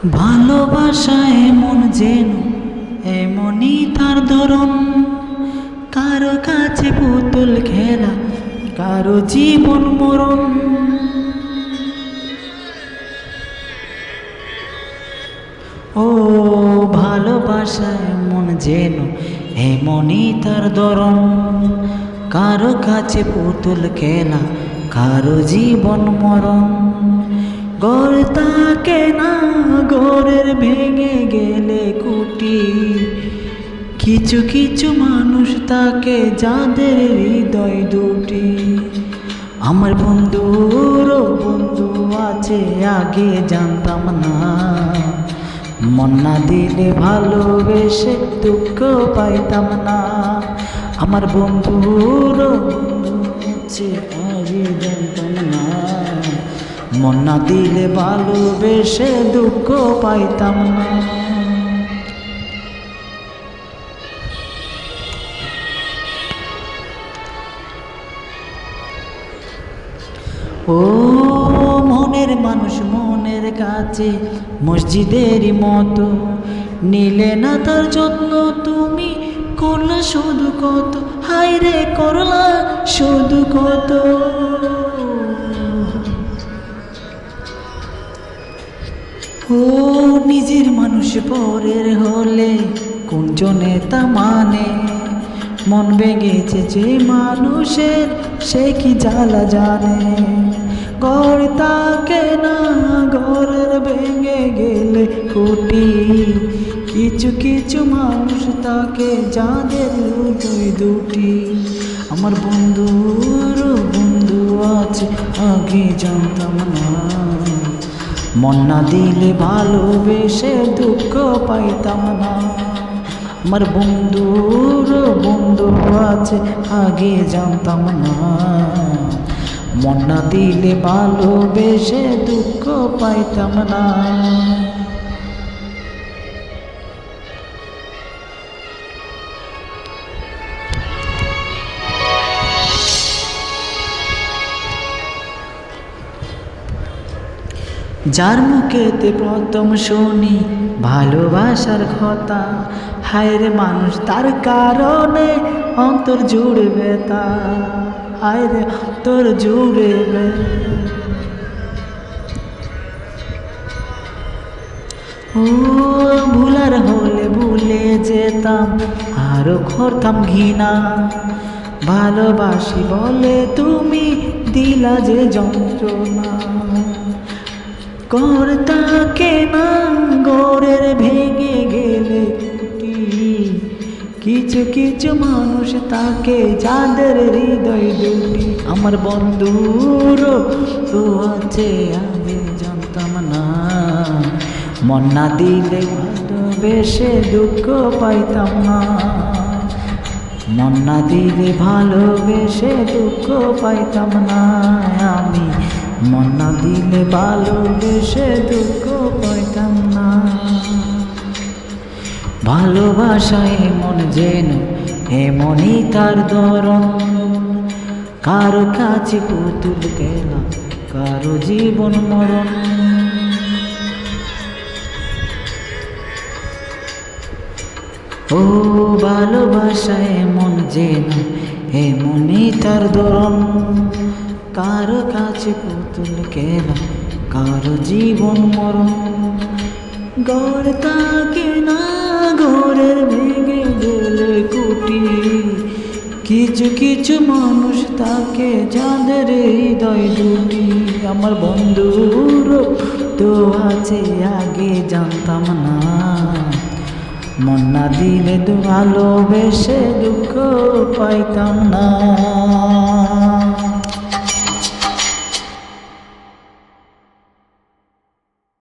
ভালোবাসা এমন যেন এমনই তার ধরন, কারো কাছে পুতুল খেলা, কারো জীবন মরণ। ও ভালোবাসা এমন যেন এমনই তার ধরন, কারো কাছে পুতুল খেলা, কারো জীবন মরণ। গড় তাকে না, গড়ের ভেঙে গেলে কুটি, কিছু কিছু মানুষ তাকে যাদের হৃদয় দুটি। আমার বন্ধুর বন্ধু আছে আগে জানতাম না, মন না দিলে ভালোবেসে দুঃখ পাইতাম না। আমার বন্ধুর বন্ধু আছে আগে জানতাম না, মন না দিলে ভালোবেসে দুঃখ পাইতাম না। ও মনের মানুষ মনের কাছে মসজিদেরই মতো, নিলে না তার যত্ন তুমি করলা শুধু কত, হায় রে করলা শুধু কত। ও নিজের মানুষ পরের হলে কোন জনে তা মানে, মন ভেঙেছে যে মানুষের সে কি জ্বালা জানে। ঘর তাকে না, ঘরের ভেঙে গেলে কুটি, কিছু কিছু মানুষ তাকে যাদের হৃদয় দুটি। আমার বন্ধুর বন্ধু আছে আগে জানতাম না, মন না দিলে ভালোবেসে দুঃখ পাইতাম না। আমার বন্ধুর বন্ধু আছে আগে জানতাম না, মন না দিলে ভালোবেসে দুঃখ পাইতাম না। যার মুখেতে প্রথম শুনি ভালোবাসার কথা, হায় রে মানুষ তার কারণে অন্তর জুড়ে ব্যথা, হায় রে অন্তর জুড়ে ব্যথা। ও ভুলার হলে ভুলে যেতাম আরো করতাম ঘৃণা, ভালোবাসি বলে তুমি দিলা যে যন্ত্রণা। ঘর তাকে না, ঘরের ভেঙে গেলে কুটি, কিছু কিছু মানুষ তাকে যাদের হৃদয় দুটি। আমার বন্ধুর তো আছে আমি জানতাম না, মন না দিলে ভালোবেসে দুঃখ পাইতাম না। মন না দিলে ভালোবেসে দুঃখ পাইতাম না আমি, মন না দিলে ভালোবেসে দুঃখ পাইতাম না। ভালোবাসা এমন যেন এমনই তার ধরন, কারো কাছে পুতুল খেলা, কারো জীবন মরণ। ও ভালোবাসা এমন যেন এমনই তার ধরন, কারো কাছে পুতুল খেলা, কারো জীবন মরণ। ঘর তাকে না, ঘরের ভেঙে গেলে কুটি, কিছু কিছু মানুষ তাকে যাদের হৃদয় দুটি। আমার বন্ধুর তো আছে আগে জানতাম না, মন না দিলে ভালোবেসে দুঃখ পাইতাম না।